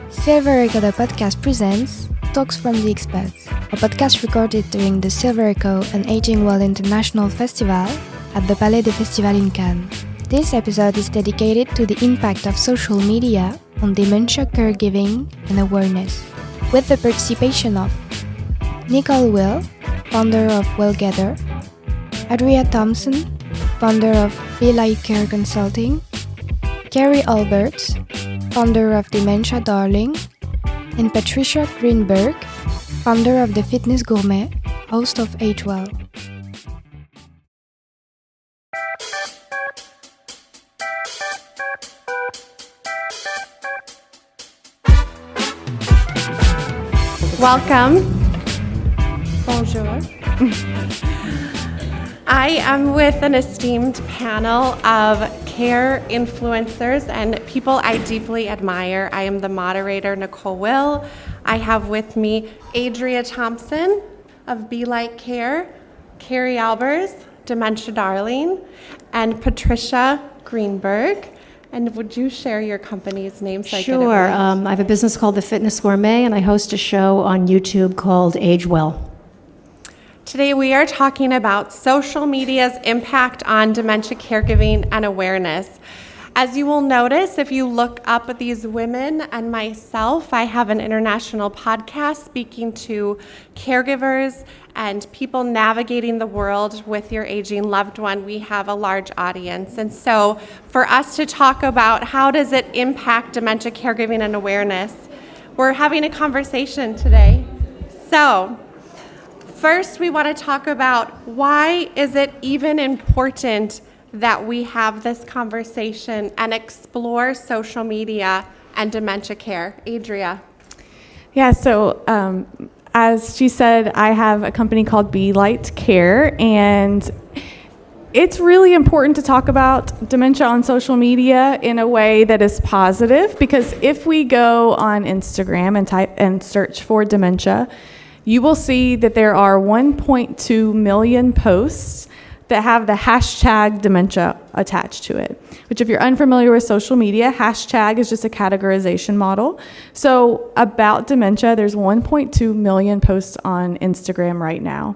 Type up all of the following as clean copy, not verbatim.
Silver Echo the podcast presents Talks from the Expats, a podcast recorded during the Silver Echo and Aging Well International Festival at the Palais des Festivals in Cannes. This episode is dedicated to the impact of social media on dementia caregiving and awareness, with the participation of Nicole WILL, founder of willGather, Adria THOMPSON, founder of Care Consulting, Carrie AALBERTS, founder of Dementia Darling, and Patricia Greenberg, founder of The Fitness Gourmet, host of Age Well. Welcome. Bonjour. I am with an esteemed panel of care influencers and people I deeply admire. I am the moderator, Nicole WILL. I have with me Adria THOMPSON of Be Like Care, Carrie AALBERTS, Dementia Darling, and Patricia Greenberg. And would you share your company's name? Sure. I have a business called The Fitness Gourmet, and I host a show on YouTube called Age Well. Today we are talking about social media's impact on dementia caregiving and awareness. As you will notice, if you look up at these women and myself, I have an international podcast speaking to caregivers and people navigating the world with your aging loved one. We have a large audience. And so for us to talk about how does it impact dementia caregiving and awareness, we're having a conversation today. So first, we want to talk about why is it even important that we have this conversation and explore social media and dementia care. Adria. Yeah, so as she said, I have a company called Be Like Care, and it's really important to talk about dementia on social media in a way that is positive, because if we go on Instagram and type and search for dementia, you will see that there are 1.2 million posts that have the hashtag dementia attached to it, which if you're unfamiliar with social media, hashtag is just a categorization model. So about dementia, there's 1.2 million posts on Instagram right now.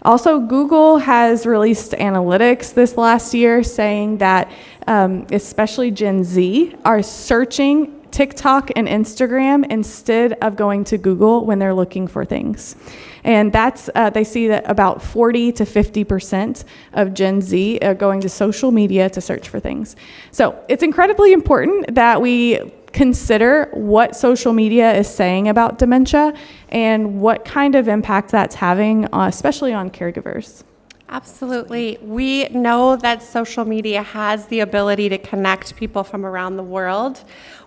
Also, Google has released analytics this last year saying that especially Gen Z are searching TikTok and Instagram instead of going to Google when they're looking for things. And that's, they see that about 40 to 50% of Gen Z are going to social media to search for things. So it's incredibly important that we consider what social media is saying about dementia and what kind of impact that's having, especially on caregivers. Absolutely. We know that social media has the ability to connect people from around the world.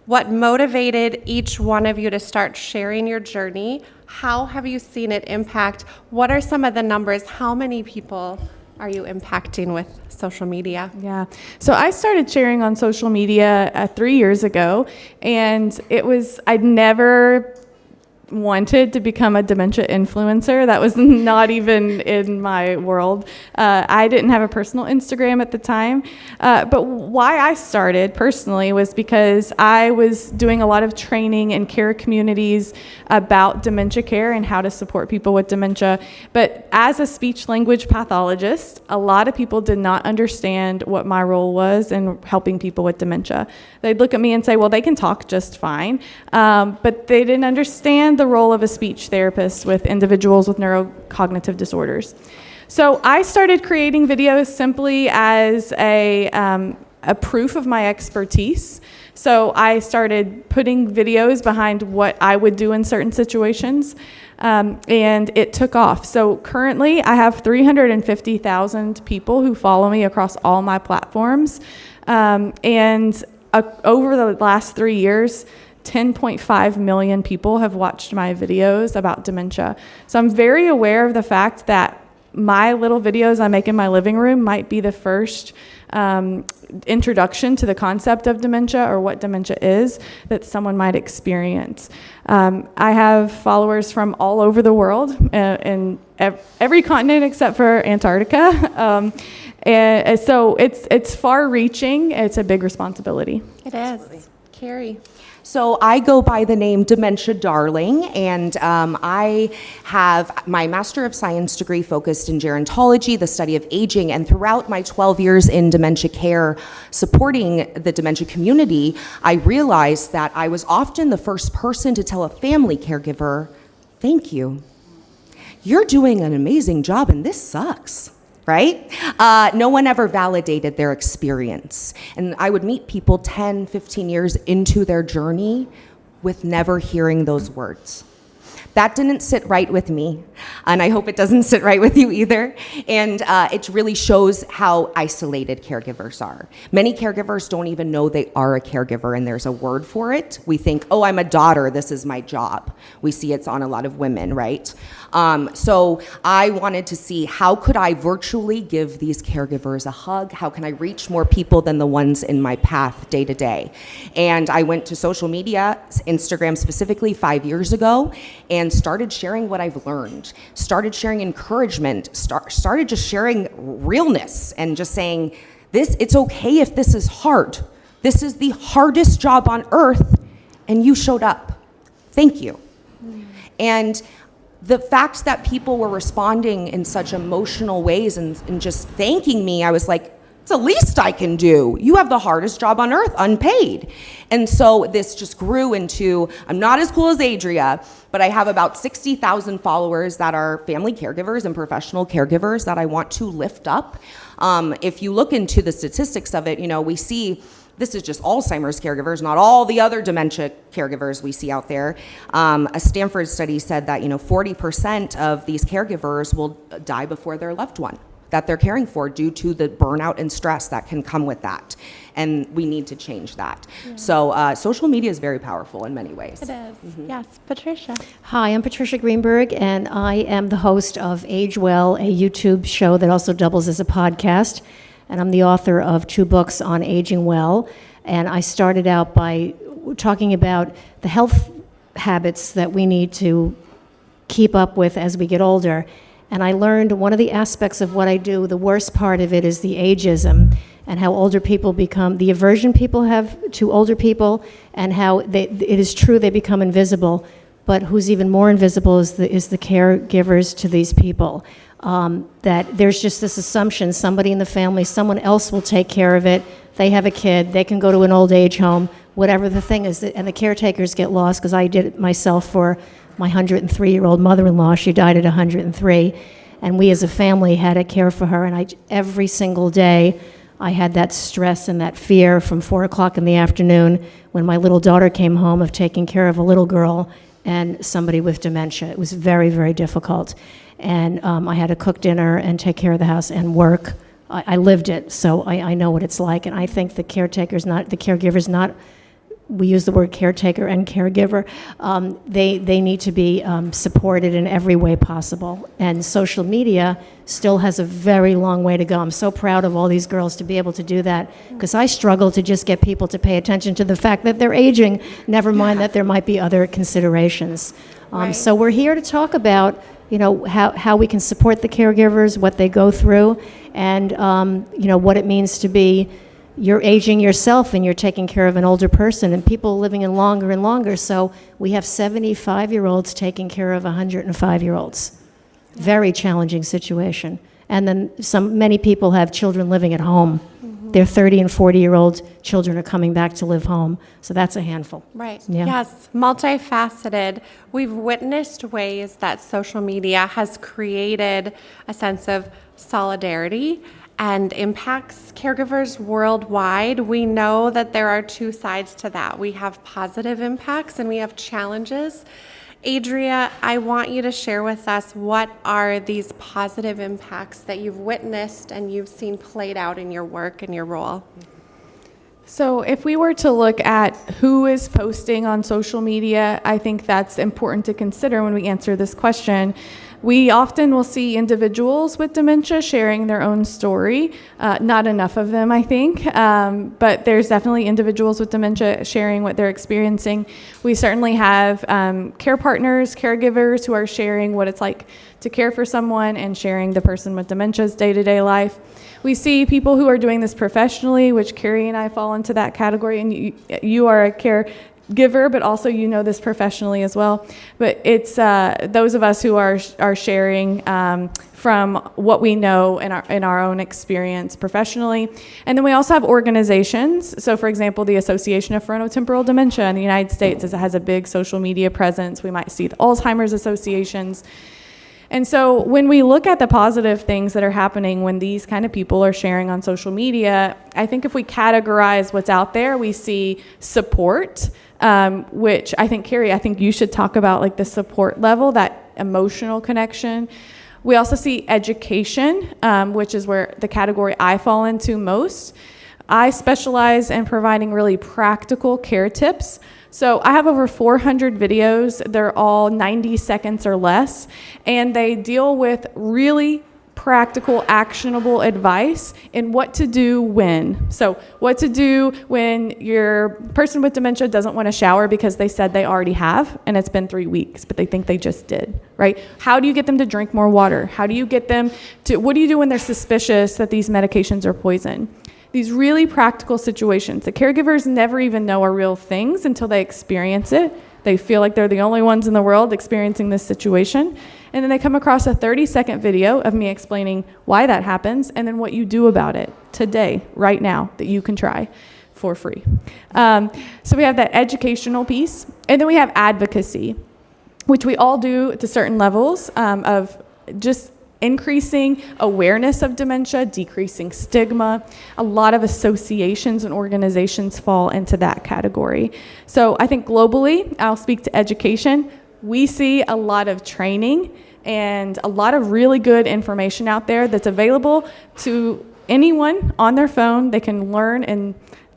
What motivated each one of you to start sharing your journey? How have you seen it impact? What are some of the numbers? How many people are you impacting with social media? Yeah. So I started sharing on social media 3 years ago, and I'd never wanted to become a dementia influencer. That was not even in my world. I didn't have a personal Instagram at the time. But why I started personally was because I was doing a lot of training in care communities about dementia care and how to support people with dementia. But as a speech language pathologist, a lot of people did not understand what my role was in helping people with dementia. They'd look at me and say, well, they can talk just fine. But they didn't understand the role of a speech therapist with individuals with neurocognitive disorders. So I started creating videos simply as a proof of my expertise. So I started putting videos behind what I would do in certain situations, and it took off. So currently I have 350,000 people who follow me across all my platforms, and over the last 3 years, 10.5 million people have watched my videos about dementia. So I'm very aware of the fact that my little videos I make in my living room might be the first introduction to the concept of dementia or what dementia is that someone might experience. I have followers from all over the world, in every continent except for Antarctica. And so it's far-reaching. It's a big responsibility. It is. Carrie. So I go by the name Dementia Darling, and I have my Master of Science degree focused in gerontology, the study of aging, and throughout my 12 years in dementia care supporting the dementia community, I realized that I was often the first person to tell a family caregiver, "Thank you. You're doing an amazing job, and this sucks." Right? No one ever validated their experience. And I would meet people 10, 15 years into their journey with never hearing those words. That didn't sit right with me, and I hope it doesn't sit right with you either. And it really shows how isolated caregivers are. Many caregivers don't even know they are a caregiver, and there's a word for it. We think, oh, I'm a daughter, this is my job. We see it's on a lot of women, right? So I wanted to see how could I virtually give these caregivers a hug? How can I reach more people than the ones in my path day to day? And I went to social media, Instagram specifically 5 years ago, and started sharing what I've learned, started sharing encouragement, started just sharing realness and just saying, it's okay if this is hard. This is the hardest job on earth, and you showed up. Thank you. And the fact that people were responding in such emotional ways and just thanking me, I was like, it's the least I can do. You have the hardest job on earth, unpaid. And so this just grew into, I'm not as cool as Adria, but I have about 60,000 followers that are family caregivers and professional caregivers that I want to lift up. If you look into the statistics of it, we see this is just Alzheimer's caregivers, not all the other dementia caregivers we see out there. A Stanford study said that 40% of these caregivers will die before their loved one that they're caring for due to the burnout and stress that can come with that. And we need to change that. Yeah. So social media is very powerful in many ways. It is. Mm-hmm. Yes. Patricia. Hi, I'm Patricia Greenberg, and I am the host of Age Well, a YouTube show that also doubles as a podcast. And I'm the author of 2 books on aging well. And I started out by talking about the health habits that we need to keep up with as we get older. And I learned one of the aspects of what I do, the worst part of it is the ageism and how older people become, the aversion people have to older people, and how it is true they become invisible. But who's even more invisible is the caregivers to these people. That there's just this assumption somebody in the family, someone else will take care of it. They have a kid, they can go to an old age home, whatever the thing is, and the caretakers get lost, because I did it myself for my 103-year-old mother-in-law. She died at 103, and we as a family had to care for her, and every single day I had that stress and that fear from 4 o'clock in the afternoon when my little daughter came home of taking care of a little girl and somebody with dementia. It was very, very difficult. And I had to cook dinner and take care of the house and work. I lived it, so I know what it's like. And I think the caregivers not, we use the word caretaker and caregiver, they need to be supported in every way possible. And social media still has a very long way to go. I'm so proud of all these girls to be able to do that, because I struggle to just get people to pay attention to the fact that they're aging, never mind that there might be other considerations. Right. So we're here to talk about how we can support the caregivers, what they go through, and what it means to be, you're aging yourself and you're taking care of an older person, and people living in longer and longer. So we have 75-year-olds taking care of 105-year-olds. Very challenging situation. And then many people have children living at home. Mm-hmm. Their 30 and 40-year-old children are coming back to live home. So that's a handful. Right. Yeah. Yes. Multifaceted. We've witnessed ways that social media has created a sense of solidarity and impacts caregivers worldwide. We know that there are 2 sides to that. We have positive impacts and we have challenges. Adria, I want you to share with us, what are these positive impacts that you've witnessed and you've seen played out in your work and your role? So if we were to look at who is posting on social media, I think that's important to consider when we answer this question. We often will see individuals with dementia sharing their own story. Not enough of them, I think, but there's definitely individuals with dementia sharing what they're experiencing. We certainly have care partners, caregivers who are sharing what it's like to care for someone and sharing the person with dementia's day-to-day life. We see people who are doing this professionally, which Carrie and I fall into that category, and you are a caregiver, but also you know this professionally as well. But it's those of us who are sharing from what we know in our own experience professionally. And then we also have organizations. So for example, the Association of Frontotemporal Dementia in the United States has a big social media presence. We might see the Alzheimer's associations. And so when we look at the positive things that are happening when these kind of people are sharing on social media, I think if we categorize what's out there, we see support, which I think, Carrie, I think you should talk about like the support level, that emotional connection. We also see education, which is where the category I fall into most. I specialize in providing really practical care tips. So I have over 400 videos. They're all 90 seconds or less, and they deal with really practical, actionable advice in what to do when. So what to do when your person with dementia doesn't want to shower because they said they already have, and it's been 3 weeks, but they think they just did, right? How do you get them to drink more water? How do you get them to, what do you do when they're suspicious that these medications are poison? These really practical situations that caregivers never even know are real things until they experience it. They feel like they're the only ones in the world experiencing this situation. And then they come across a 30-second video of me explaining why that happens and then what you do about it today, right now, that you can try for free. So we have that educational piece. And then we have advocacy, which we all do to certain levels of just increasing awareness of dementia, decreasing stigma. A lot of associations and organizations fall into that category. So I think globally, I'll speak to education. We see a lot of training and a lot of really good information out there that's available to anyone on their phone. They can learn in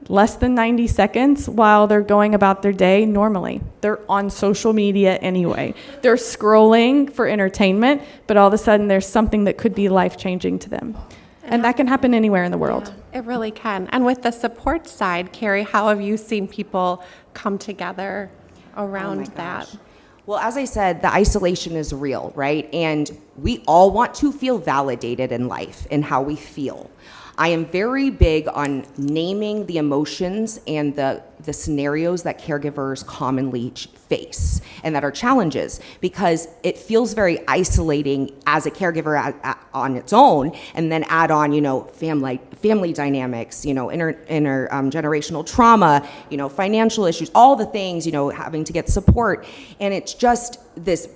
less than 90 seconds while they're going about their day normally. They're on social media anyway. They're scrolling for entertainment, but all of a sudden there's something that could be life-changing to them. And that can happen anywhere in the world. Yeah, it really can. And with the support side, Carrie, how have you seen people come together around that? Well, as I said, the isolation is real, right? And we all want to feel validated in life and how we feel. I am very big on naming the emotions and the scenarios that caregivers commonly face and that are challenges, because it feels very isolating as a caregiver on its own, and then add on, family dynamics, intergenerational trauma, financial issues, all the things, having to get support, and it's just this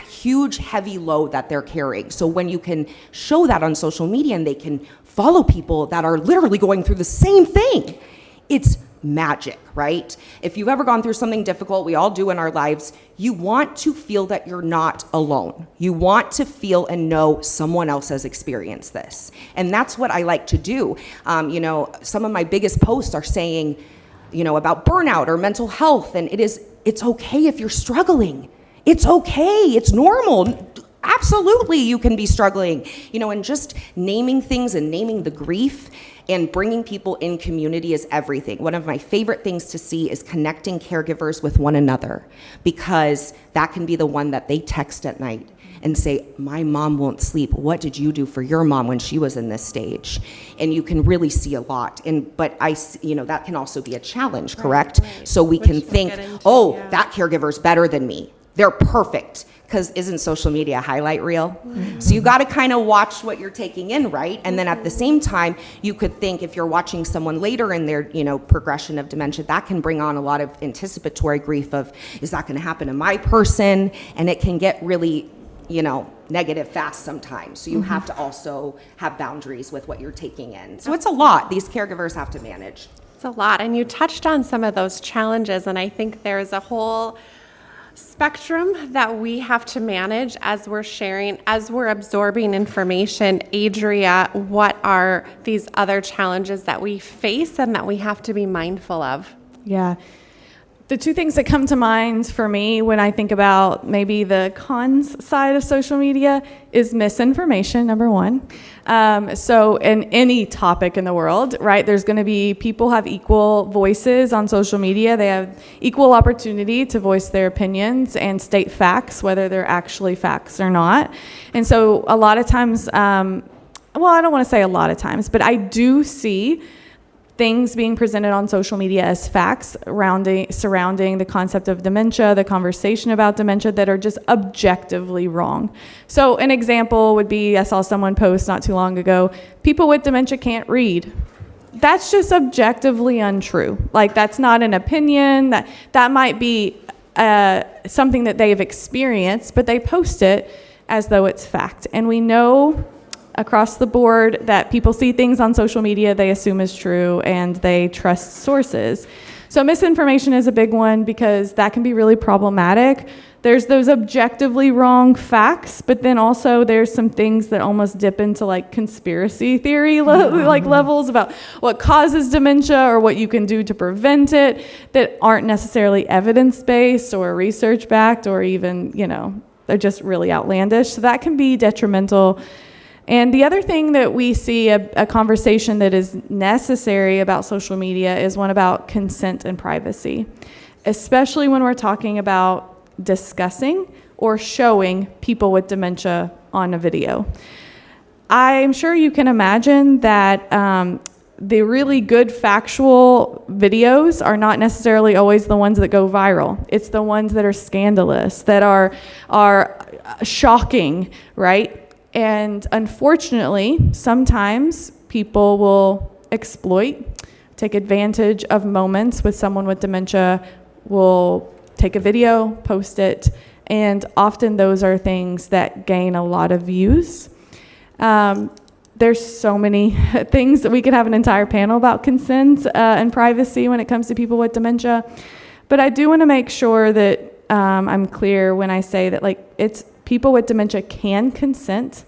huge, heavy load that they're carrying. So when you can show that on social media and they can follow people that are literally going through the same thing, it's magic, right? If you've ever gone through something difficult, we all do in our lives, you want to feel that you're not alone. You want to feel and know someone else has experienced this. And that's what I like to do. Some of my biggest posts are saying, about burnout or mental health, and it's okay if you're struggling. It's okay, it's normal. Absolutely, you can be struggling, and just naming things and naming the grief and bringing people in community is everything. One of my favorite things to see is connecting caregivers with one another, because that can be the one that they text at night and say, my mom won't sleep. What did you do for your mom when she was in this stage? And you can really see a lot. But that can also be a challenge, correct? Right. So we can think, that caregiver's better than me. They're perfect. Because isn't social media a highlight reel? Mm-hmm. So you got to kind of watch what you're taking in, right? And then at the same time, you could think if you're watching someone later in their, progression of dementia, that can bring on a lot of anticipatory grief of, is that going to happen to my person? And it can get really, negative fast sometimes. So you have to also have boundaries with what you're taking in. So it's a lot these caregivers have to manage. It's a lot. And you touched on some of those challenges, and I think there's a whole spectrum that we have to manage as we're sharing, as we're absorbing information. Adria, what are these other challenges that we face and that we have to be mindful of? Yeah. The two things that come to mind for me when I think about maybe the cons side of social media is misinformation, number one. So in any topic in the world, right, there's going to be people have equal voices on social media. They have equal opportunity to voice their opinions and state facts, whether they're actually facts or not. And so a lot of times, well, I don't want to say a lot of times, but I do see things being presented on social media as facts surrounding the concept of dementia, the conversation about dementia, that are just objectively wrong. So an example would be, I saw someone post not too long ago, people with dementia can't read. That's just objectively untrue. Like, that's not an opinion. That might be something that they've experienced, but they post it as though it's fact. And we know across the board that people see things on social media they assume is true, and they trust sources. So misinformation is a big one because that can be really problematic. There's those objectively wrong facts, but then also there's some things that almost dip into like conspiracy theory like levels about what causes dementia or what you can do to prevent it that aren't necessarily evidence-based or research-backed, or even, they're just really outlandish. So that can be detrimental. And the other thing that we see a conversation that is necessary about social media is one about consent and privacy, especially when we're talking about discussing or showing people with dementia on a video. I'm sure you can imagine that the really good factual videos are not necessarily always the ones that go viral. It's the ones that are scandalous, that are shocking, right? And unfortunately, sometimes people will exploit, take advantage of moments with someone with dementia, will take a video, post it, and often those are things that gain a lot of views. There's so many things that we could have an entire panel about consent and privacy when it comes to people with dementia. But I do want to make sure that I'm clear when I say that, like, it's people with dementia can consent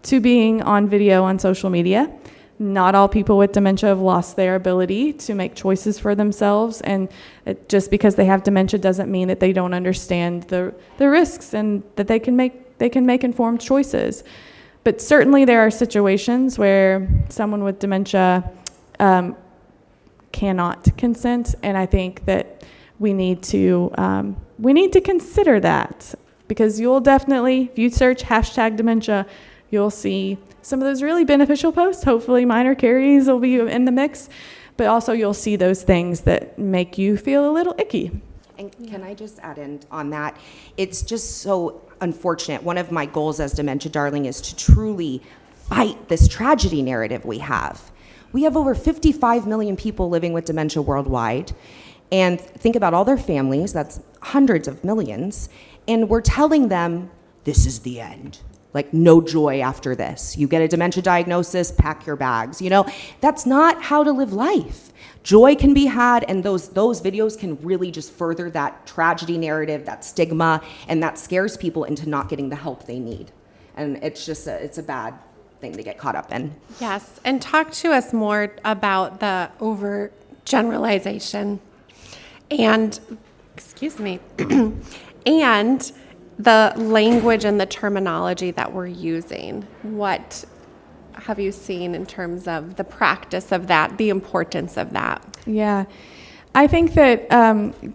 to being on video on social media. Not all people with dementia have lost their ability to make choices for themselves, and just because they have dementia doesn't mean that they don't understand the risks and that they can make informed choices. But certainly there are situations where someone with dementia cannot consent, and I think that we need to consider that, because you'll definitely, if you search #dementia, you'll see some of those really beneficial posts. Hopefully mine or Carrie's will be in the mix, but also you'll see those things that make you feel a little icky. And can I just add in on that? It's just so unfortunate. One of my goals as Dementia Darling is to truly fight this tragedy narrative we have. We have over 55 million people living with dementia worldwide. And think about all their families, that's hundreds of millions. And we're telling them, this is the end. Like, no joy after this. You get a dementia diagnosis, pack your bags. That's not how to live life. Joy can be had, and those videos can really just further that tragedy narrative, that stigma, and that scares people into not getting the help they need. And it's just it's a bad thing to get caught up in. Yes, and talk to us more about the overgeneralization and, and the language and the terminology that we're using. What have you seen in terms of the practice of that, the importance of that? Yeah, I think that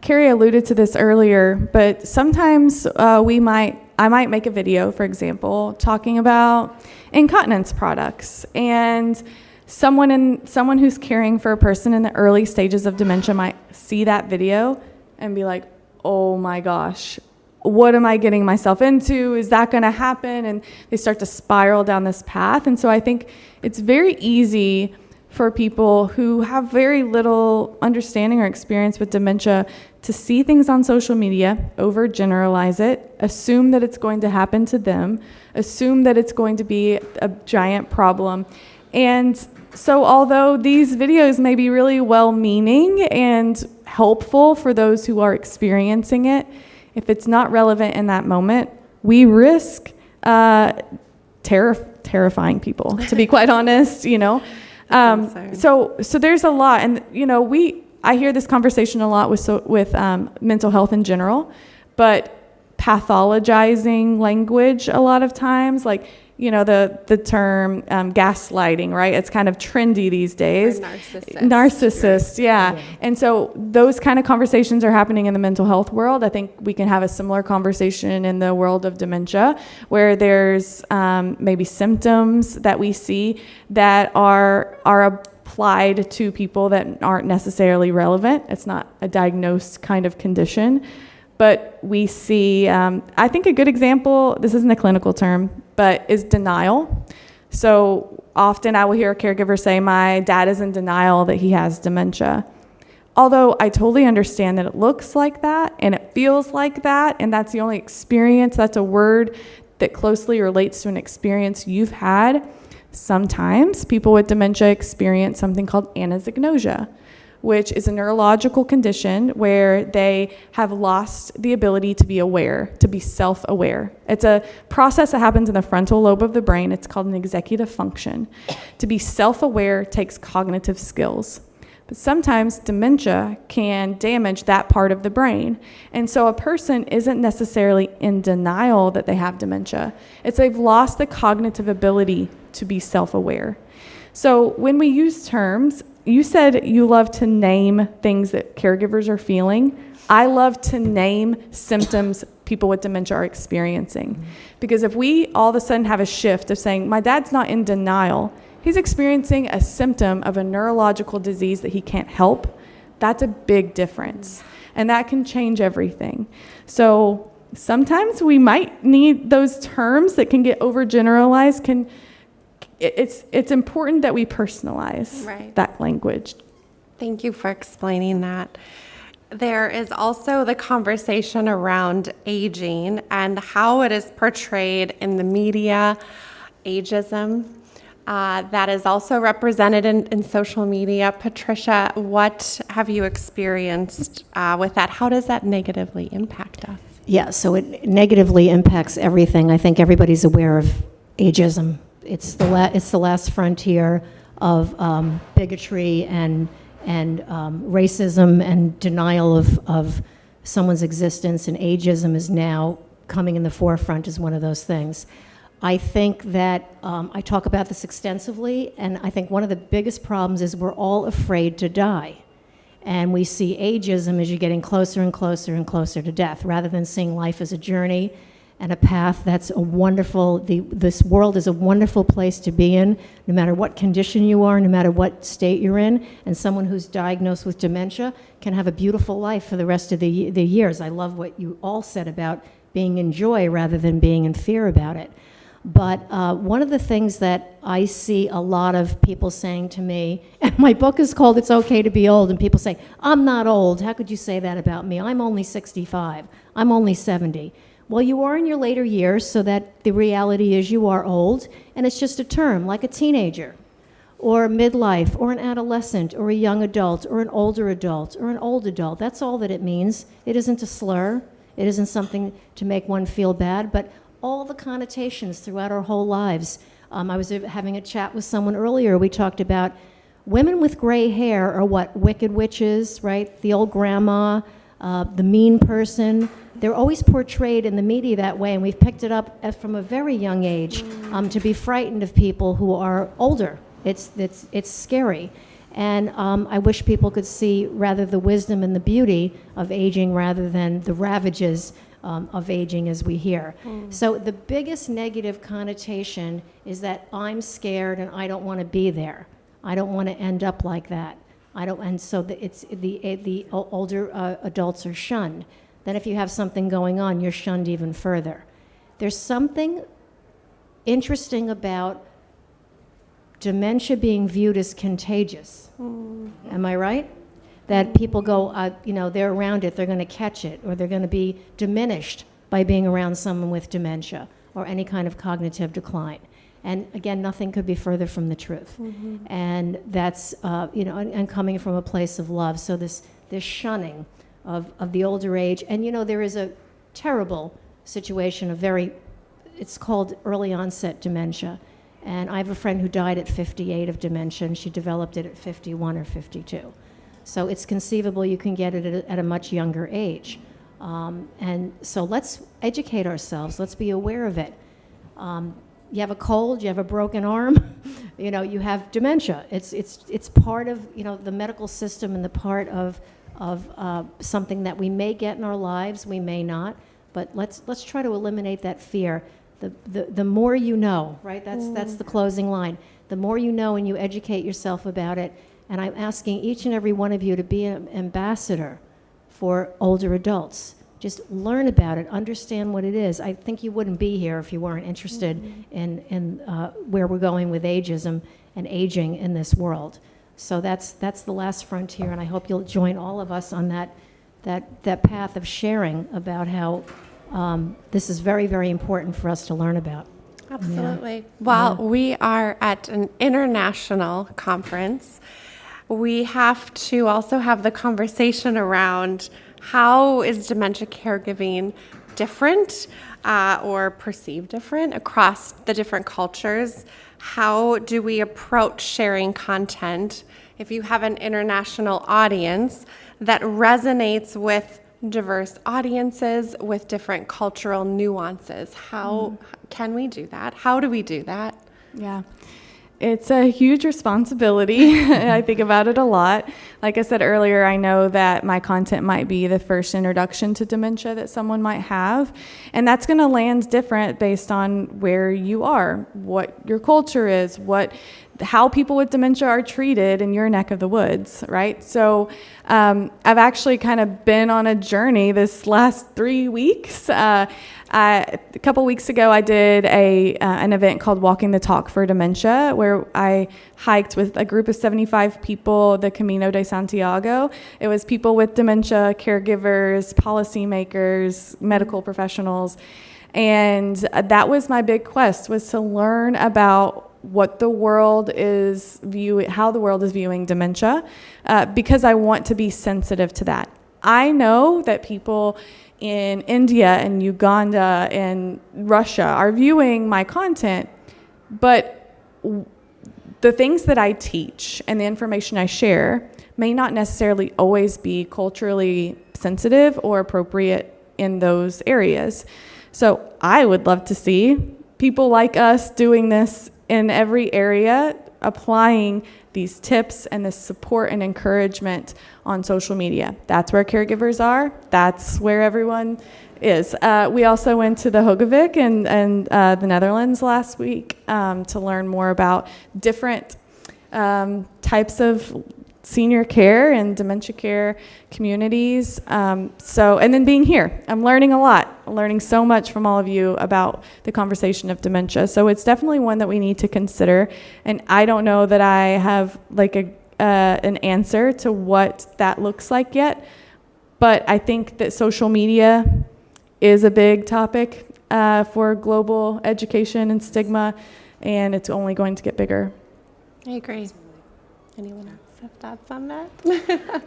Carrie alluded to this earlier, but sometimes I might make a video, for example, talking about incontinence products, and someone who's caring for a person in the early stages of dementia might see that video and be like, oh my gosh, what am I getting myself into? Is that going to happen? And they start to spiral down this path. And so I think it's very easy for people who have very little understanding or experience with dementia to see things on social media, overgeneralize it, assume that it's going to happen to them, assume that it's going to be a giant problem. And so although these videos may be really well-meaning and helpful for those who are experiencing it, if it's not relevant in that moment, we risk terrifying people, to be quite honest, So there's a lot. And, I hear this conversation a lot with mental health in general, but pathologizing language a lot of times, like, the term gaslighting, right? It's kind of trendy these days. Or narcissist. Narcissist, yeah. And so those kind of conversations are happening in the mental health world. I think we can have a similar conversation in the world of dementia, where there's maybe symptoms that we see that are applied to people that aren't necessarily relevant. It's not a diagnosed kind of condition. But we see, I think a good example, this isn't a clinical term, but is denial. So often I will hear a caregiver say, my dad is in denial that he has dementia. Although I totally understand that it looks like that and it feels like that, and that's the only experience, that's a word that closely relates to an experience you've had. Sometimes people with dementia experience something called anosognosia, which is a neurological condition where they have lost the ability to be aware, to be self-aware. It's a process that happens in the frontal lobe of the brain. It's called an executive function. To be self-aware takes cognitive skills. But sometimes dementia can damage that part of the brain. And so a person isn't necessarily in denial that they have dementia. It's they've lost the cognitive ability to be self-aware. So when we use terms, you said you love to name things that caregivers are feeling. I love to name symptoms people with dementia are experiencing. Because if we all of a sudden have a shift of saying, my dad's not in denial, he's experiencing a symptom of a neurological disease that he can't help, that's a big difference. And that can change everything. So sometimes we might need those terms that can get overgeneralized. It's important that we personalize that language. Thank you for explaining that. There is also the conversation around aging and how it is portrayed in the media, ageism. That is also represented in social media. Patricia, what have you experienced with that? How does that negatively impact us? Yeah, so it negatively impacts everything. I think everybody's aware of ageism. It's the last frontier of bigotry and racism and denial of someone's existence, and ageism is now coming in the forefront as one of those things. I think that I talk about this extensively, and I think one of the biggest problems is we're all afraid to die. And we see ageism as you're getting closer and closer and closer to death, rather than seeing life as a journey and a path. That's a wonderful, this world is a wonderful place to be in, no matter what condition you are, no matter what state you're in, and someone who's diagnosed with dementia can have a beautiful life for the rest of the years. I love what you all said about being in joy rather than being in fear about it. But one of the things that I see a lot of people saying to me, and my book is called It's Okay to Be Old, and people say, I'm not old. How could you say that about me? I'm only 65. I'm only 70. Well, you are in your later years, so that the reality is you are old, and it's just a term, like a teenager, or midlife, or an adolescent, or a young adult, or an older adult, or an old adult. That's all that it means. It isn't a slur. It isn't something to make one feel bad, but all the connotations throughout our whole lives. I was having a chat with someone earlier. We talked about women with gray hair are what? Wicked witches, right? The old grandma, the mean person. They're always portrayed in the media that way, and we've picked it up from a very young age to be frightened of people who are older. It's scary. And I wish people could see rather the wisdom and the beauty of aging rather than the ravages of aging as we hear. So the biggest negative connotation is that I'm scared and I don't want to be there. I don't want to end up like that. And so the older adults are shunned. Then if you have something going on, you're shunned even further. There's something interesting about dementia being viewed as contagious. Am I right? That people go, they're around it, they're going to catch it, or they're going to be diminished by being around someone with dementia or any kind of cognitive decline. And again, nothing could be further from the truth. And that's, and coming from a place of love. So this shunning of the older age. And there is a terrible situation of it's called early onset dementia. And I have a friend who died at 58 of dementia, and she developed it at 51 or 52. So it's conceivable you can get it at a much younger age. And so let's educate ourselves. Let's be aware of it. You have a cold, you have a broken arm, you have dementia. It's part of, the medical system and the part of something that we may get in our lives, we may not. But let's try to eliminate that fear. The more you know, right? That's the closing line. The more you know and you educate yourself about it. And I'm asking each and every one of you to be an ambassador for older adults. Just learn about it, understand what it is. I think you wouldn't be here if you weren't interested in where we're going with ageism and aging in this world. So that's the last frontier, and I hope you'll join all of us on that path of sharing about how this is very, very important for us to learn about. Absolutely. Yeah. Well, we are at an international conference. We have to also have the conversation around how is dementia caregiving different or perceived different across the different cultures? How do we approach sharing content if you have an international audience that resonates with diverse audiences with different cultural nuances? How can we do that? How do we do that? Yeah. It's a huge responsibility. I think about it a lot. Like I said earlier, I know that my content might be the first introduction to dementia that someone might have. And that's going to land different based on where you are, what your culture is, how people with dementia are treated in your neck of the woods, right? So I've actually kind of been on a journey this last 3 weeks. A couple weeks ago, I did an event called Walking the Talk for Dementia, where I hiked with a group of 75 people, the Camino de Santiago. It was people with dementia, caregivers, policymakers, medical professionals. And that was my big quest, was to learn about what the world is how the world is viewing dementia, because I want to be sensitive to that. I know that people in India and Uganda and Russia are viewing my content, but the things that I teach and the information I share may not necessarily always be culturally sensitive or appropriate in those areas. So I would love to see people like us doing this in every area, applying these tips and this support and encouragement on social media. That's where caregivers are. That's where everyone is. We also went to the Hogevik and the Netherlands last week to learn more about different types of senior care and dementia care communities. And then being here, I'm learning a lot. I'm learning so much from all of you about the conversation of dementia. So it's definitely one that we need to consider. And I don't know that I have an answer to what that looks like yet. But I think that social media is a big topic for global education and stigma, and it's only going to get bigger. I agree. Anyone else have thoughts on that?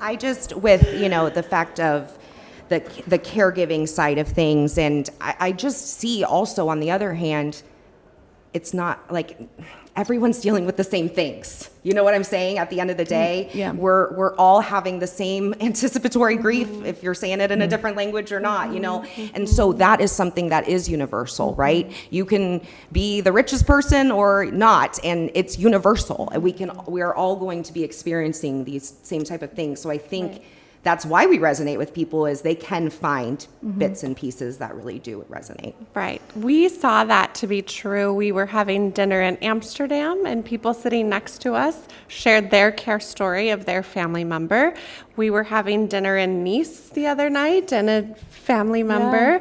I just, with, the fact of the caregiving side of things, and I just see also, on the other hand, it's not like everyone's dealing with the same things. You know what I'm saying? At the end of the day, yeah. we're all having the same anticipatory grief, if you're saying it in a different language or not, And so that is something that is universal, right? You can be the richest person or not, and it's universal. And we are all going to be experiencing these same type of things. So I think that's why we resonate with people, is they can find bits and pieces that really do resonate. Right. We saw that to be true. We were having dinner in Amsterdam, and people sitting next to us shared their care story of their family member. We were having dinner in Nice the other night, and a family member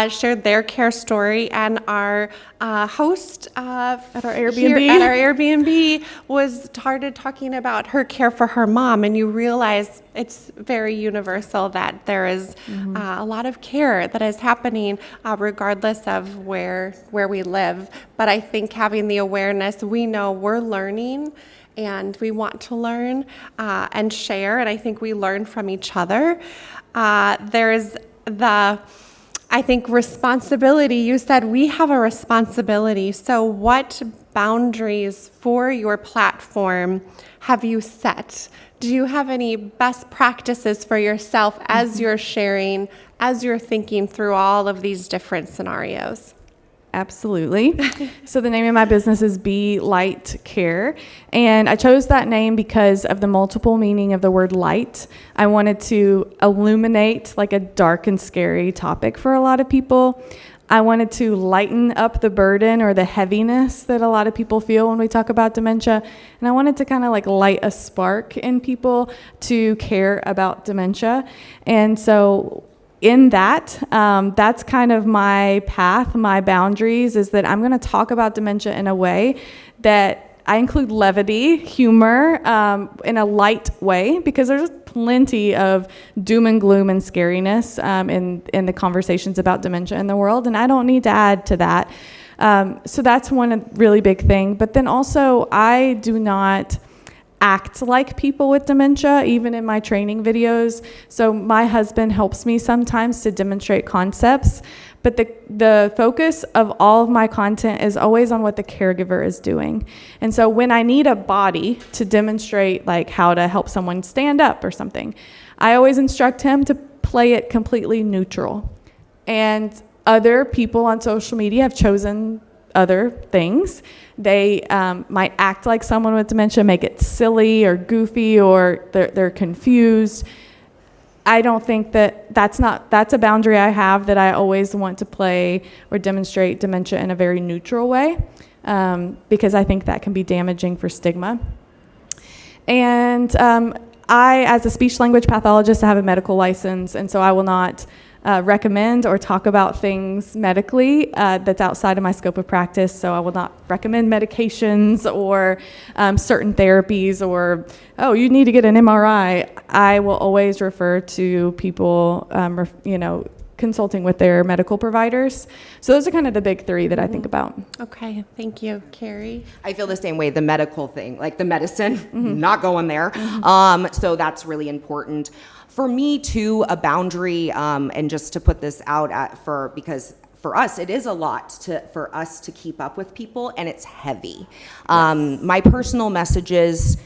shared their care story, and our host at our Airbnb started talking about her care for her mom, and you realize it's very universal that there is a lot of care that is happening regardless of where we live. But I think having the awareness, we know we're learning, and we want to learn and share, and I think we learn from each other. I I think responsibility, you said we have a responsibility. So what boundaries for your platform have you set? Do you have any best practices for yourself as you're sharing, as you're thinking through all of these different scenarios? Absolutely. So the name of my business is Be Light Care, and I chose that name because of the multiple meaning of the word light. I wanted to illuminate like a dark and scary topic for a lot of people. I wanted to lighten up the burden or the heaviness that a lot of people feel when we talk about dementia, and I wanted to kind of like light a spark in people to care about dementia. And so in that, that's kind of my path, my boundaries, is that I'm going to talk about dementia in a way that I include levity, humor, in a light way, because there's plenty of doom and gloom and scariness in the conversations about dementia in the world, and I don't need to add to that. So that's one really big thing. But then also, I do not act like people with dementia, even in my training videos. So my husband helps me sometimes to demonstrate concepts, but the focus of all of my content is always on what the caregiver is doing. And so when I need a body to demonstrate like how to help someone stand up or something, I always instruct him to play it completely neutral. And other people on social media have chosen other things. They might act like someone with dementia, make it silly or goofy, or they're confused. I don't think that's a boundary I have, that I always want to play or demonstrate dementia in a very neutral way, because I think that can be damaging for stigma. And I, as a speech language pathologist, I have a medical license, and so I will not recommend or talk about things medically that's outside of my scope of practice. So I will not recommend medications or certain therapies, or, oh, you need to get an MRI. I will always refer to people, consulting with their medical providers. So those are kind of the big three that I think about. Okay, thank you. Carrie? I feel the same way, the medical thing, like the medicine, not going there. So that's really important. For me, too, a boundary, and just to put this out because for us, it is a lot for us to keep up with people, and it's heavy. Yes. My personal messages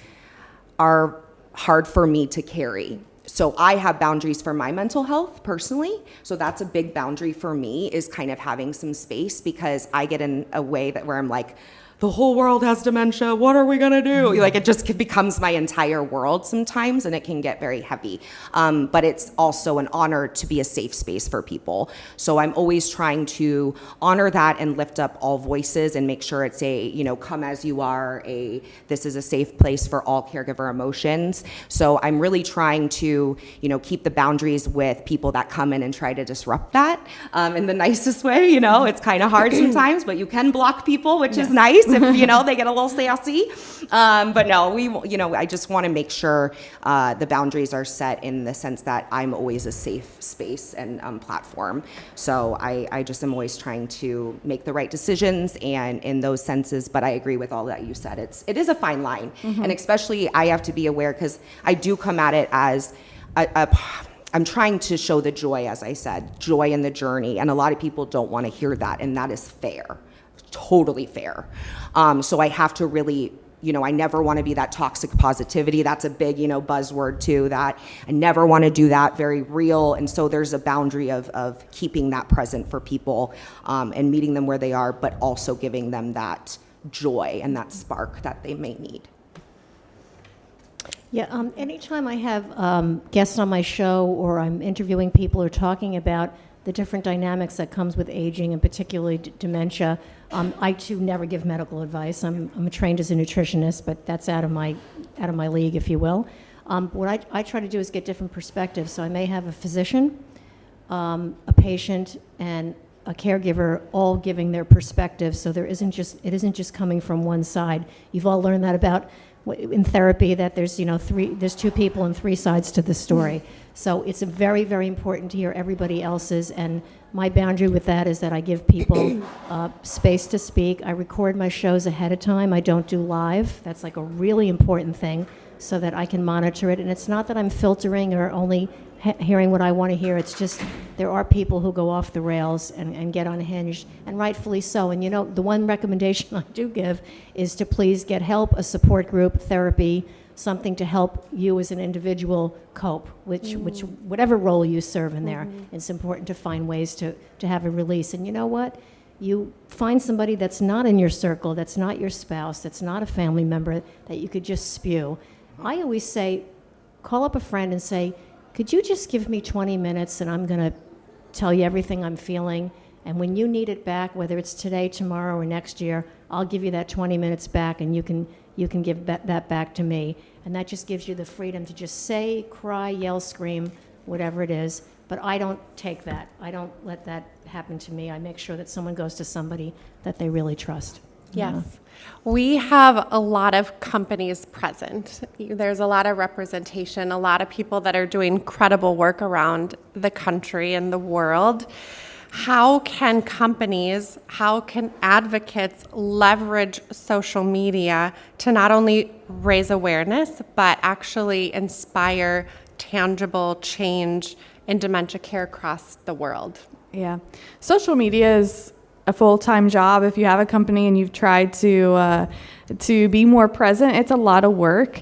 are hard for me to carry. So I have boundaries for my mental health personally. So that's a big boundary for me, is kind of having some space, because I get in a way where I'm like, the whole world has dementia, what are we gonna do? Like, it just becomes my entire world sometimes, and it can get very heavy. But it's also an honor to be a safe space for people. So I'm always trying to honor that and lift up all voices and make sure it's come as you are, this is a safe place for all caregiver emotions. So I'm really trying to, keep the boundaries with people that come in and try to disrupt that in the nicest way. It's kind of hard sometimes, but you can block people, which is nice. If they get a little sassy, but no, I just want to make sure the boundaries are set in the sense that I'm always a safe space and platform. So I just am always trying to make the right decisions and in those senses. But I agree with all that you said. It is a fine line, and especially I have to be aware, because I do come at it as I'm trying to show the joy, as I said, joy in the journey, and a lot of people don't want to hear that, and that is fair. Totally fair. So I have to really, I never want to be that toxic positivity. That's a big, buzzword too, that I never want to do that, very real. And so there's a boundary of keeping that present for people and meeting them where they are, but also giving them that joy and that spark that they may need. Yeah, anytime I have guests on my show, or I'm interviewing people or talking about the different dynamics that comes with aging, and particularly dementia, I too never give medical advice. I'm trained as a nutritionist, but that's out of my league, if you will. What I try to do is get different perspectives. So I may have a physician, a patient, and a caregiver all giving their perspective. So it isn't just coming from one side. You've all learned that about in therapy, that there's two people and three sides to the story. So it's very, very important to hear everybody else's, and my boundary with that is that I give people space to speak. I record my shows ahead of time. I don't do live. That's like a really important thing, so that I can monitor it. And it's not that I'm filtering or only hearing what I want to hear. It's just there are people who go off the rails and get unhinged, and rightfully so. And the one recommendation I do give is to please get help, a support group, therapy, something to help you as an individual cope, which whatever role you serve in there. It's important to find ways to have a release. And you know what? You find somebody that's not in your circle, that's not your spouse, that's not a family member, that you could just spew. I always say, call up a friend and say, could you just give me 20 minutes and I'm going to tell you everything I'm feeling, and when you need it back, whether it's today, tomorrow, or next year, I'll give you that 20 minutes back, and you can give that back to me. And that just gives you the freedom to just say, cry, yell, scream, whatever it is. But I don't take that. I don't let that happen to me. I make sure that someone goes to somebody that they really trust. Yes. We have a lot of companies present. There's a lot of representation, a lot of people that are doing incredible work around the country and the world. How can companies, how can advocates leverage social media to not only raise awareness, but actually inspire tangible change in dementia care across the world? Yeah. Social media is a full-time job. If you have a company and you've tried to be more present, it's a lot of work.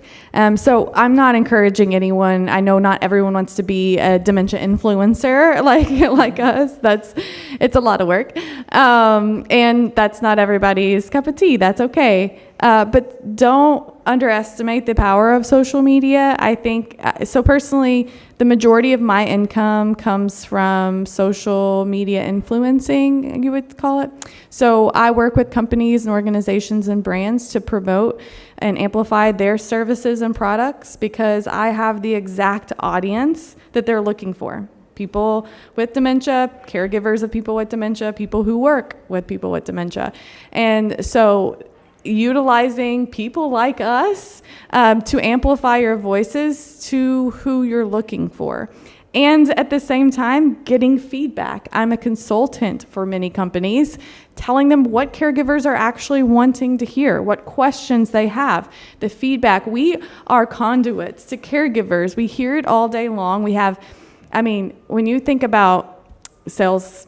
So I'm not encouraging anyone. I know not everyone wants to be a dementia influencer like us. It's a lot of work. And that's not everybody's cup of tea. That's okay. But don't underestimate the power of social media. I think, so personally, the majority of my income comes from social media influencing, you would call it. So I work with companies and organizations and brands to promote and amplify their services and products, because I have the exact audience that they're looking for. People with dementia, caregivers of people with dementia, people who work with people with dementia. And so utilizing people like us to amplify your voices to who you're looking for. And at the same time, getting feedback. I'm a consultant for many companies, telling them what caregivers are actually wanting to hear, what questions they have, the feedback. We are conduits to caregivers. We hear it all day long. We have, when you think about sales,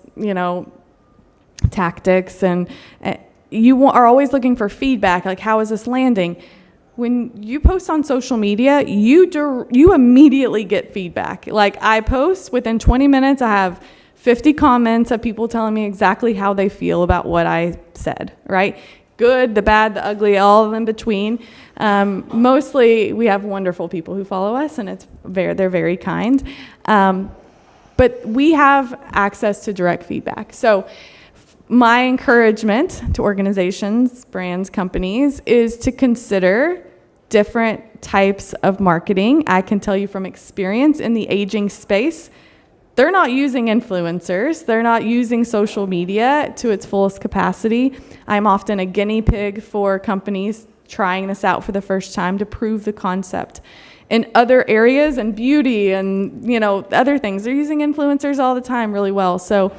tactics, and you are always looking for feedback, like how is this landing? When you post on social media, you immediately get feedback. Like I post, within 20 minutes, I have 50 comments of people telling me exactly how they feel about what I said, right? Good, the bad, the ugly, all in between. Mostly we have wonderful people who follow us, and they're very kind. But we have access to direct feedback. So my encouragement to organizations, brands, companies is to consider different types of marketing. I can tell you from experience in the aging space, they're not using influencers. They're not using social media to its fullest capacity. I'm often a guinea pig for companies trying this out for the first time to prove the concept. In other areas, and beauty and other things, they're using influencers all the time really well. So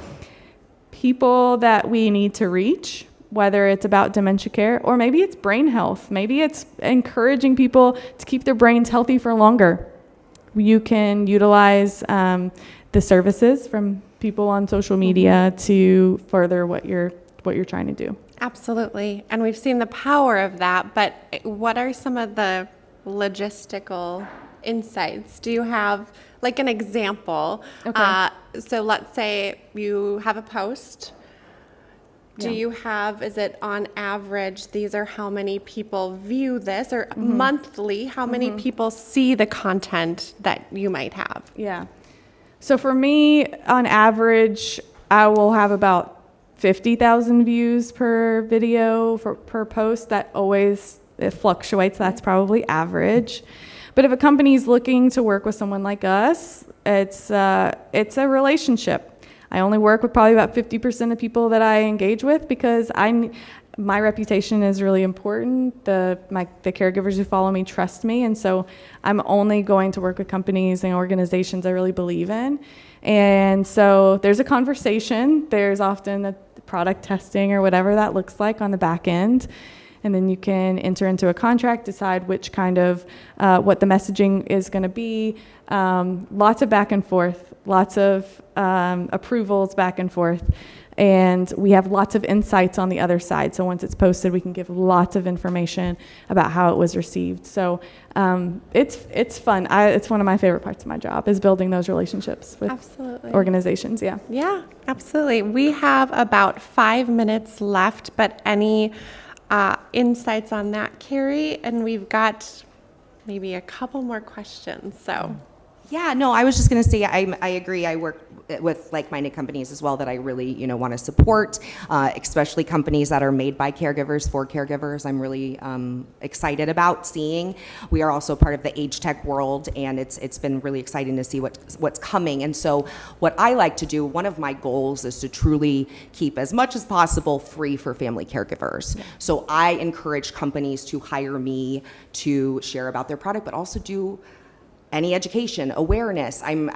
people that we need to reach, whether it's about dementia care or maybe it's brain health, maybe it's encouraging people to keep their brains healthy for longer. You can utilize the services from people on social media to further what you're trying to do. Absolutely. And we've seen the power of that, but what are some of the logistical insights? Do you have like an example? Okay. So let's say you have a post. Do you have, is it on average, these are how many people view this, or monthly, how many people see the content that you might have? Yeah. So for me, on average, I will have about 50,000 views per video, per post. That it fluctuates. That's probably average. But if a company is looking to work with someone like us, it's a relationship. I only work with probably about 50% of people that I engage with, because my reputation is really important. The caregivers who follow me trust me, and so I'm only going to work with companies and organizations I really believe in. And so there's a conversation. There's often the product testing or whatever that looks like on the back end. and then you can enter into a contract, decide which kind of, what the messaging is going to be. Lots of back and forth, lots of approvals back and forth. And we have lots of insights on the other side. So once it's posted, we can give lots of information about how it was received. So it's fun. It's one of my favorite parts of my job is building those relationships with organizations. Yeah. Yeah, absolutely. We have about 5 minutes left, but any insights on that, Carrie? And we've got maybe a couple more questions. So. Yeah, no, I was just going to say I agree. I work with like-minded companies as well that I really, want to support, especially companies that are made by caregivers for caregivers. I'm really excited about seeing. We are also part of the age tech world, and it's been really exciting to see what's coming. And so what I like to do, one of my goals is to truly keep as much as possible free for family caregivers. Yeah. So I encourage companies to hire me to share about their product, but also do any education, awareness. I'm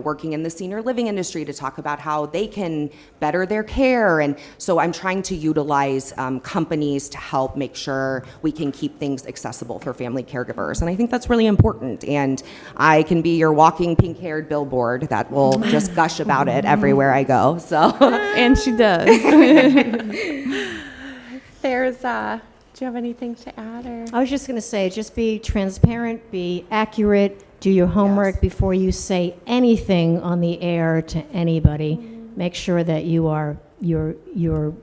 working in the senior living industry to talk about how they can better their care. And so I'm trying to utilize companies to help make sure we can keep things accessible for family caregivers. And I think that's really important. And I can be your walking pink-haired billboard that will just gush about it everywhere I go. So. And she does. Do you have anything to add? Or? I was just going to say, just be transparent, be accurate, do your homework before you say anything on the air to anybody. Make sure that you're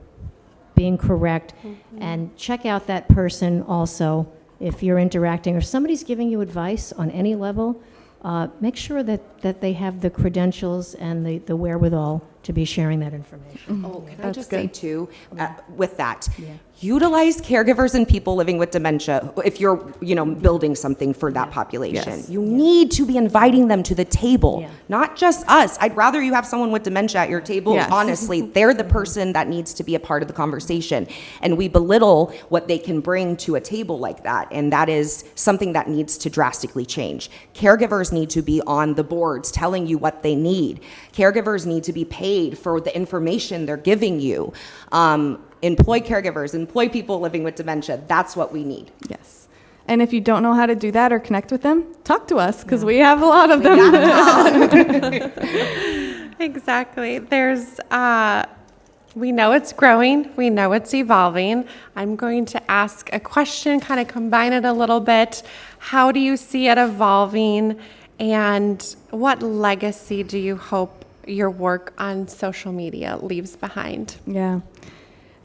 being correct, and check out that person also. If you're interacting or somebody's giving you advice on any level, make sure that they have the credentials and the wherewithal to be sharing that information. Oh, can I just say too, with that, utilize caregivers and people living with dementia if you're, building something for that population. Yes. You need to be inviting them to the table, not just us. I'd rather you have someone with dementia at your table. Yes. Honestly, they're the person that needs to be a part of the conversation. And we belittle what they can bring to a table like that. And that is something that needs to drastically change. Caregivers need to be on the boards telling you what they need. Caregivers need to be paid for the information they're giving you. Employ caregivers, employ people living with dementia. That's what we need. Yes. And if you don't know how to do that or connect with them, talk to us, because we have a lot of them. Exactly. We know it's growing. We know it's evolving. I'm going to ask a question, kind of combine it a little bit. How do you see it evolving? And what legacy do you hope your work on social media leaves behind? Yeah.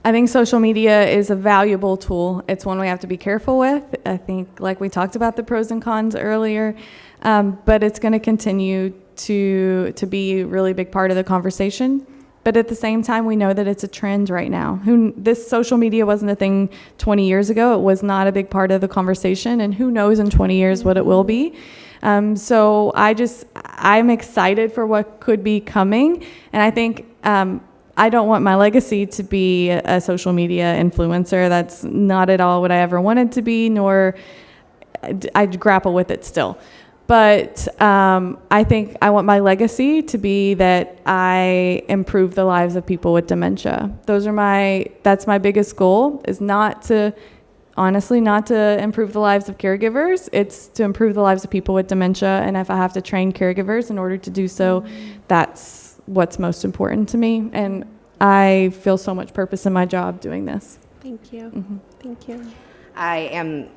I think social media is a valuable tool. It's one we have to be careful with. I think, like we talked about the pros and cons earlier, but it's going to continue to be a really big part of the conversation. But at the same time, we know that it's a trend right now. This social media wasn't a thing 20 years ago. It was not a big part of the conversation, and who knows in 20 years what it will be. So I'm excited for what could be coming, and I think I don't want my legacy to be a social media influencer. That's not at all what I ever wanted to be, nor I grapple with it still. But I think I want my legacy to be that I improve the lives of people with dementia. That's my biggest goal, is not to improve the lives of caregivers. It's to improve the lives of people with dementia. And if I have to train caregivers in order to do so, that's what's most important to me. And I feel so much purpose in my job doing this. Thank you. Mm-hmm. Thank you. I am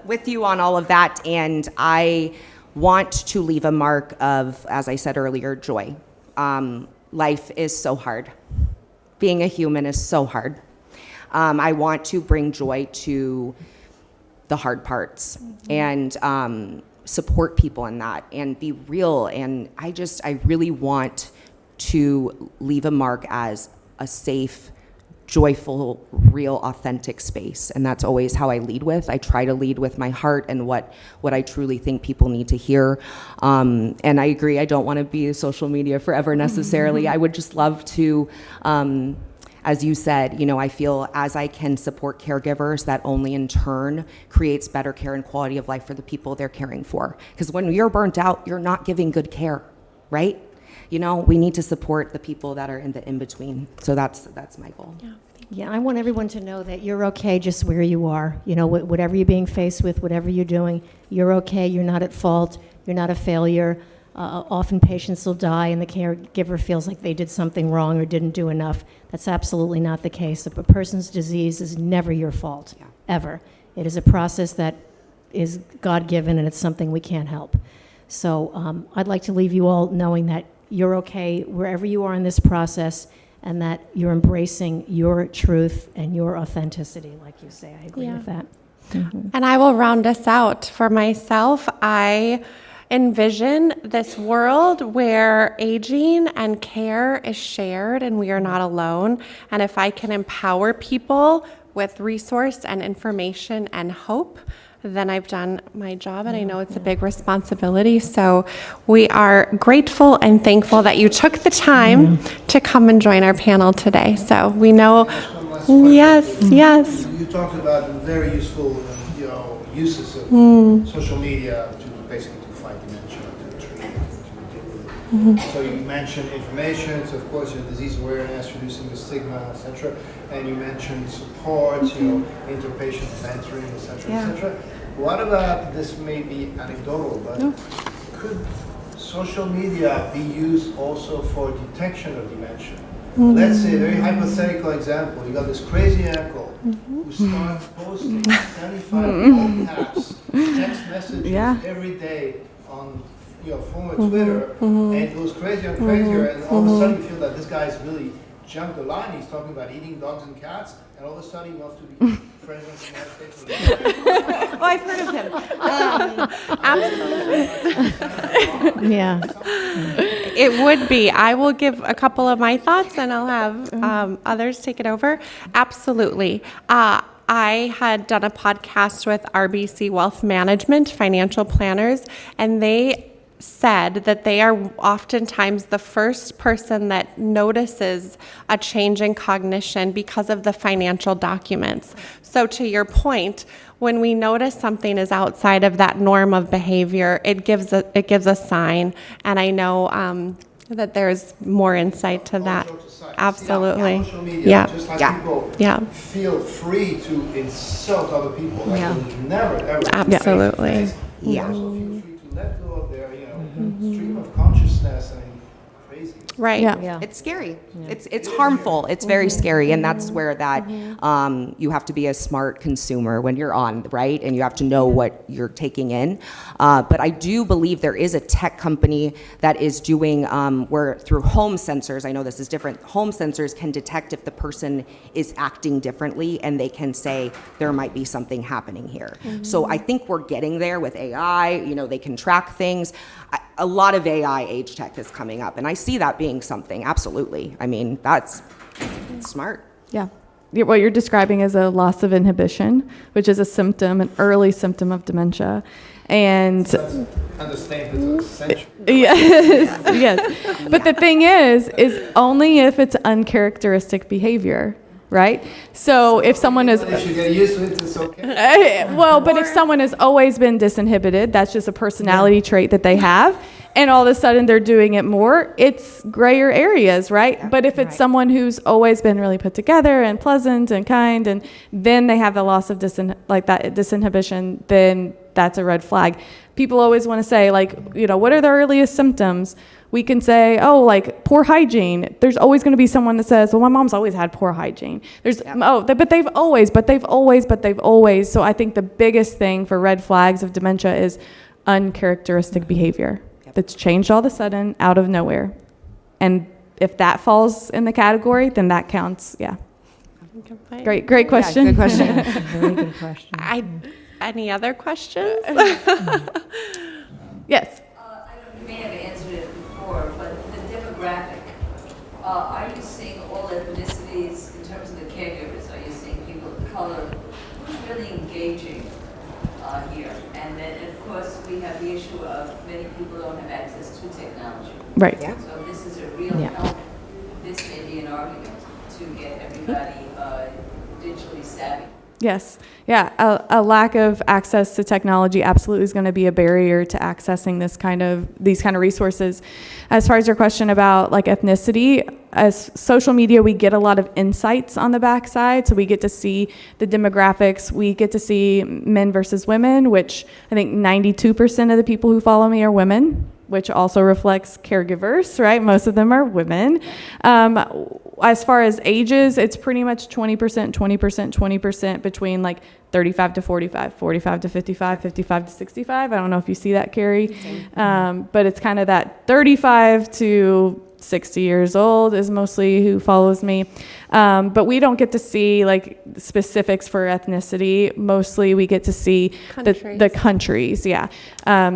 with you on all of that, and I want to leave a mark of, as I said earlier, joy. Life is so hard. Being a human is so hard. I want to bring joy to the hard parts, and support people in that, and be real. And I really want to leave a mark as a safe, joyful, real, authentic space. And that's always how I lead with. I try to lead with my heart and what I truly think people need to hear. And I agree, I don't want to be social media forever necessarily. I would just love to, as you said, I feel as I can support caregivers, that only in turn creates better care and quality of life for the people they're caring for. Because when you're burnt out, you're not giving good care, right? We need to support the people that are in the in-between. So that's my goal. Yeah, thank Yeah, I want everyone to know that you're okay just where you are. You know, whatever you're being faced with, whatever you're doing, you're okay. You're not at fault. You're not a failure. Often patients will die and the caregiver feels like they did something wrong or didn't do enough. That's absolutely not the case. A person's disease is never your fault, ever. It is a process that is God-given, and it's something we can't help. So I'd like to leave you all knowing that you're okay wherever you are in this process, and that you're embracing your truth and your authenticity, like you say. I agree with that. Mm-hmm. And I will round us out. For myself, I envision this world where aging and care is shared and we are not alone. And if I can empower people with resource and information and hope, then I've done my job, and I know it's a big responsibility. So we are grateful and thankful that you took the time to come and join our panel today. So we know, yes. You talked about very useful, uses of social media to basically to fight dementia, to treat it, to deal with it. So you mentioned information, so of course your disease awareness, reducing the stigma, etc. And you mentioned support, interpatient mentoring, etc., etc. What about, this may be anecdotal, but could social media be used also for detection of dementia? Let's say a very hypothetical example. You got this crazy uncle who starts posting 75 all caps text messages every day on former Twitter, and it goes crazier and crazier, and all of a sudden you feel that this guy's really jumped the line. He's talking about eating dogs and cats, and all of a sudden he wants to be friends with the United States. Oh, I've heard of him. Absolutely. Yeah. It would be. I will give a couple of my thoughts, and I'll have others take it over. Absolutely. I had done a podcast with RBC Wealth Management, financial planners, and they said that they are oftentimes the first person that notices a change in cognition because of the financial documents. So to your point, when we notice something is outside of that norm of behavior, it gives a sign. And I know that there's more insight to that. Absolutely. Social media, just like people feel free to insult other people. Like they never, ever. Absolutely. Also feel free to let go of their, stream of consciousness. Crazy. Right. Yeah. It's scary. It's harmful. It's very scary, and that's where that you have to be a smart consumer when you're on, right? And you have to know what you're taking in. But I do believe there is a tech company that is doing where through home sensors, I know this is different, home sensors can detect if the person is acting differently, and they can say there might be something happening here. So I think we're getting there with AI. They can track things. A lot of AI age tech is coming up, and I see that being something, absolutely. I mean, that's smart. Yeah. What you're describing is a loss of inhibition, which is a symptom, an early symptom of dementia. And understand it's essential. Yes. But the thing is only if it's uncharacteristic behavior, right? So if someone is... If you get used to it, it's okay. But if someone has always been disinhibited, that's just a personality trait that they have, and all of a sudden they're doing it more, it's grayer areas, right? Yeah. But if it's someone who's always been really put together and pleasant and kind, and then they have the loss of disinhibition, then that's a red flag. People always want to say, what are the earliest symptoms? We can say, like poor hygiene. There's always going to be someone that says, well, my mom's always had poor hygiene. But they've always. So I think the biggest thing for red flags of dementia is uncharacteristic behavior that's changed all of a sudden out of nowhere. And if that falls in the category, then that counts. Yeah. Great question. Yeah, good question. Very good question. Any other questions? Yes. You may have answered it before, but the demographic, are you seeing all ethnicities in terms of the caregivers? Are you seeing people of color? Who's really engaging here? And then, of course, we have the issue of many people don't have access to technology. Right. Yeah. So this is a real help. This may be an argument to get everybody digitally savvy. Yes. Yeah. A lack of access to technology absolutely is going to be a barrier to accessing these kind of resources. As far as your question about like ethnicity, as social media, we get a lot of insights on the backside. So we get to see the demographics. We get to see men versus women, which I think 92% of the people who follow me are women, which also reflects caregivers, right? Most of them are women. As far as ages, it's pretty much 20%, 20%, 20% between like 35 to 45, 45 to 55, 55 to 65. I don't know if you see that, Carrie. But it's kind of that 35 to 60 years old is mostly who follows me. But we don't get to see like specifics for ethnicity. Mostly we get to see the countries, yeah.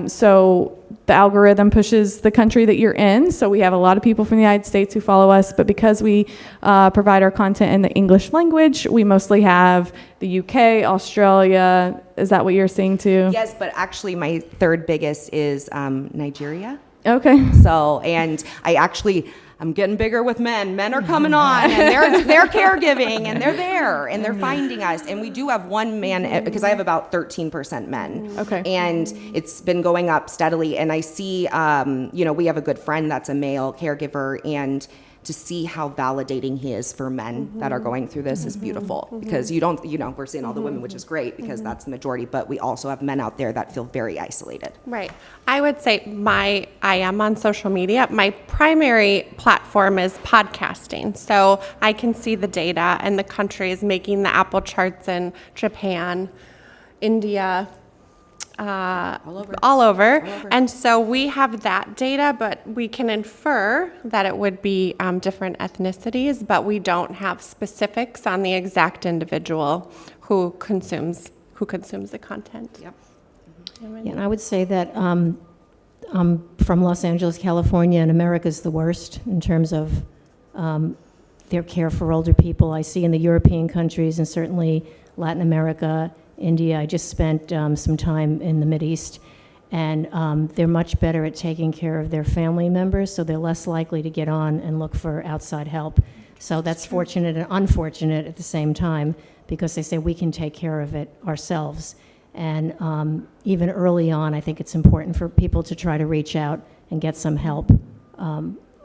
So the algorithm pushes the country that you're in. So we have a lot of people from the United States who follow us, but because we provide our content in the English language, we mostly have the UK, Australia. Is that what you're seeing too? Yes, but actually my third biggest is Nigeria. Okay. So, and I'm getting bigger with men. Men are coming on, and they're caregiving, and they're there, and they're finding us. And we do have one man, because I have about 13% men. Okay. And it's been going up steadily. And I see, we have a good friend that's a male caregiver, and to see how validating he is for men that are going through this is beautiful. Because we're seeing all the women, which is great, because that's the majority, but we also have men out there that feel very isolated. Right. I would say I am on social media. My primary platform is podcasting. So I can see the data and the countries making the Apple charts in Japan, India, all over. And so we have that data, but we can infer that it would be different ethnicities, but we don't have specifics on the exact individual who consumes the content. Yep. Yeah, and I would say that I'm from Los Angeles, California, and America's the worst in terms of their care for older people. I see in the European countries and certainly Latin America, India. I just spent some time in the Mideast, and they're much better at taking care of their family members, so they're less likely to get on and look for outside help. So that's fortunate and unfortunate at the same time, because they say we can take care of it ourselves. And even early on, I think it's important for people to try to reach out and get some help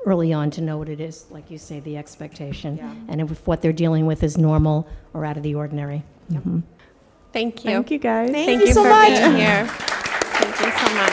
early on to know what it is, like you say, the expectation, and if what they're dealing with is normal or out of the ordinary. Yep. Thank you. Thank you, guys. Thank you so much. Being here. Thank you so much.